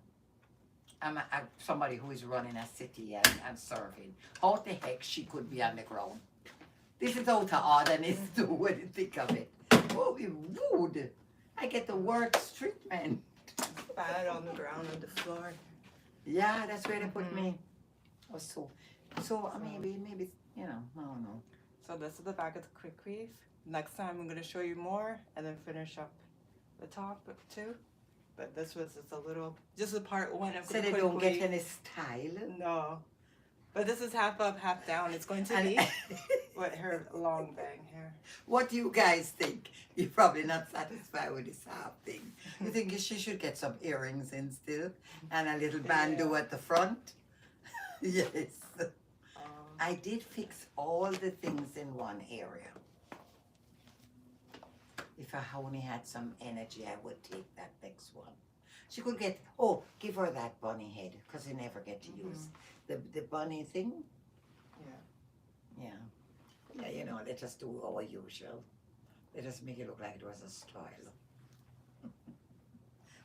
I'm somebody who is running a city and serving. How the heck she could be on the ground? This is out of orderness too, when you think of it. Oh, it's rude. I get the worst treatment. Bad on the ground, on the floor. Yeah, that's where they put me. Oh, so maybe, you know, I don't know. So this is the back of the quick weave. Next time I'm going to show you more and then finish up the top too. But this was just a part one of the So they quick don't weave. get any style? No. But this is half up, half down. It's going to be with her long bang hair. What do you guys think? You're probably not satisfied with this half thing. You think she should get some earrings in still and a little bandeau at the front? Yes. I did fix all the things in one area. If I only had some energy, I would take that next one. She could get, give her that bunny head, because you never get to use the bunny thing. Yeah. Yeah, you know, let us do our usual. Let us make it look like it was a style.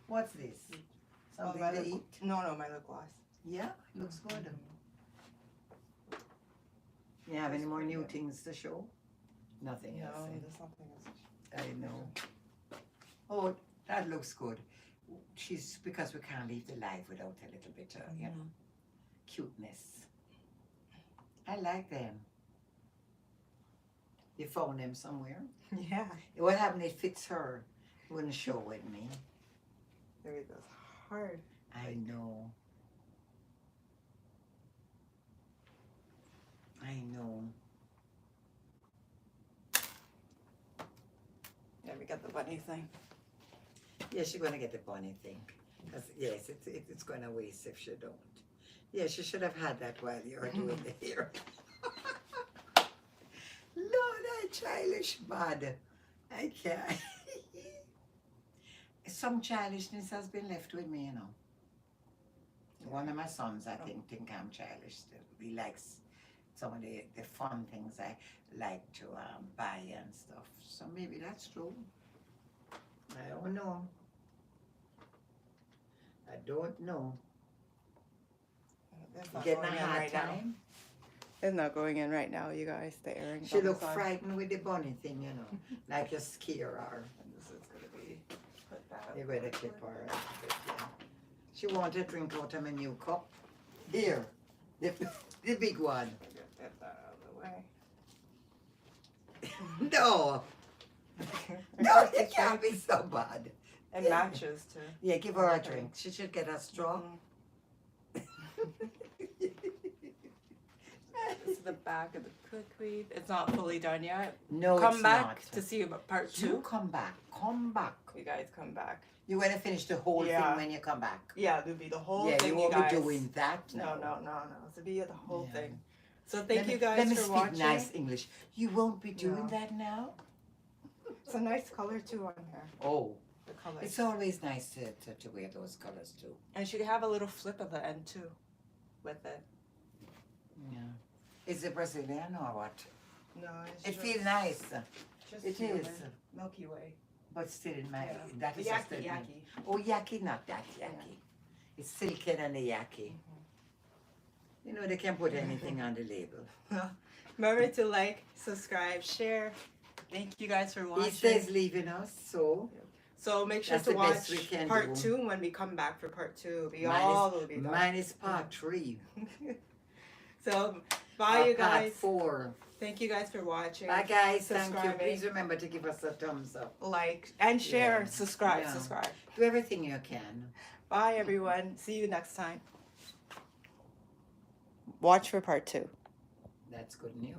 What's this? Something to eat? No, my lip gloss. Yeah, looks good. You have any more new things to show? Nothing else. No, eh? there's nothing else. I know. Oh, that looks good. Because we can't leave the live without a little bit of, you know, cuteness. I like them. You found them somewhere? Yeah. What happened? It fits her. It wouldn't show with me. There it goes. Hard. I know. I know. Yeah, we got the bunny thing. Yeah, she's gonna get the bunny thing. Cause yes, it's gonna waste if she don't. Yeah, she should have had that while you were doing the hair. Lord, I childish bad. I can't. Some childishness has been left with me, you know. One of my sons, I think I'm childish still. He likes some of the fun things I like to buy and stuff. So maybe that's true. I don't know. I don't know. It's You not getting a going in hard right now. time? It's not going in right now, you guys. The earrings. She on the looked side. frightened with the bunny thing, you know, like you scare her. And this is going to be put that. You better clip her a little bit, yeah. She wanted to drink out of my new cup. Here, the big one. Get that out of the way. No, no, you can't be so bad. It matches too. Yeah, give her a drink. She should get a straw. This is the back of the quick weave. It's not fully done yet. No, Come it's back not. to see about part You 2. come back. Come back. You guys come back. You want to finish the whole Yeah. thing when you come back. Yeah, it'll be the whole Yeah, thing, you you won't guys. be doing that. No. It'll be the whole Yeah. thing. So thank you Let guys me for speak watching. nice English. You won't be doing No. that now? It's a nice color too on here. Oh, The color. it's always nice to wear those colors too. And she have a little flip at the end too, with it. Yeah. Is it Brazilian or what? No, it's It feels nice, just it human. is. Milky Way. but still in my, Yeah. that The is just yaki, a- yaki. Oh, yaki, not that yaki. It's silken and the yaki. You know, they can put anything on the label. Remember to like, subscribe, share. Thank you guys for watching. He says leaving us, so So make sure That's to the best watch we can part do. 2 when we come back for part 2. Mine Will be done. mine is part 3. So bye, you Part guys. 4. Thank you guys for watching. Bye, guys. Thank you. Subscribing. Please remember to give us a thumbs up. Like and share. Yeah. Subscribe. Yeah. Subscribe. Do everything you can. Bye, everyone. See you next time. Watch for part 2. That's good news.